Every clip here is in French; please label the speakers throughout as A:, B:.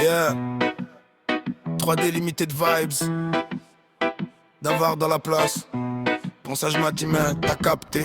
A: Yeah, 3D Limited Vibes, Davard dans la place. Ponçage m'a dit, man, t'as capté.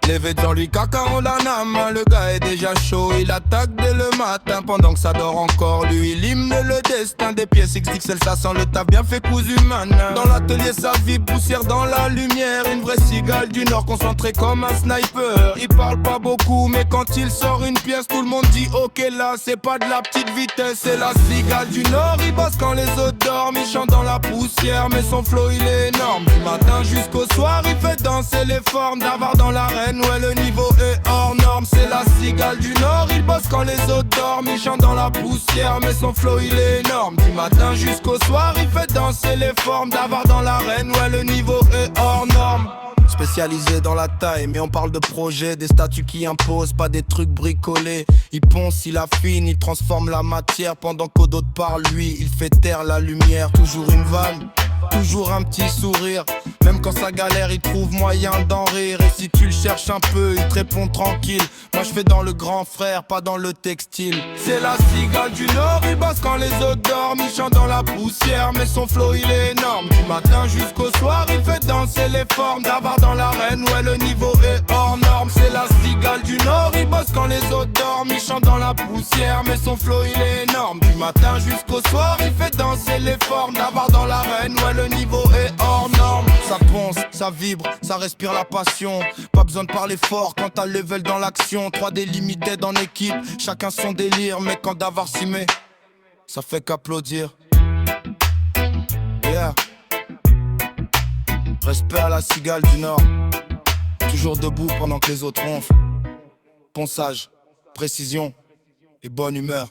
A: Les vêtements lui caca on la name. Le gars est déjà chaud, il attaque dès le matin. Pendant que ça dort encore, lui il hymne le destin. Des pièces XXL, ça sent le taf bien fait cousu man. Dans l'atelier sa vie, poussière dans la lumière. Une vraie cigale du nord, concentrée comme un sniper. Il parle pas beaucoup, mais quand il sort une pièce, tout le monde dit ok là, c'est pas de la petite vitesse. C'est la cigale du nord, il bosse quand les autres dorment. Il chante dans la poussière, mais son flow il est énorme. Du matin jusqu'au soir, il fait danser les formes. Davard dans l'arène, ouais le niveau est hors norme. C'est la cigale du nord, il bosse quand les autres dorment. Il chante dans la poussière, mais son flow il est énorme. Du matin jusqu'au soir, il fait danser les formes. Davard dans l'arène, ouais le niveau est hors norme. Spécialisé dans la taille, mais on parle de projets, des statuts qui imposent, pas des trucs bricolés. Il ponce, il affine, il transforme la matière. Pendant qu'au d'autres parlent, lui, il fait taire la lumière. Toujours une vanne, toujours un petit sourire. Même quand ça galère, il trouve moyen d'en rire. Et si tu le cherches un peu, il te répond tranquille. Moi je fais dans le grand frère, pas dans le textile. C'est la cigale du nord, il bosse quand les autres dorment. Il chante dans la poussière, mais son flow il est énorme. Du matin jusqu'au soir, il fait danser les formes. Davard dans l'arène, ouais le niveau est hors norme. C'est la cigale du nord, il bosse quand les autres dorment. Il chante dans la poussière, mais son flow il est énorme. Du matin jusqu'au soir, il fait danser les formes. Davard dans l'arène, ouais le niveau est hors norme. Ça ponce, ça vibre, ça respire la passion. Pas besoin de parler fort quand t'as level dans l'action. 3D limited en équipe, chacun son délire. Mais quand Davard s'y met, ça fait qu'applaudir. Yeah. Respect à la cigale du nord. Toujours debout pendant que les autres ronflent. Ponçage, précision et bonne humeur.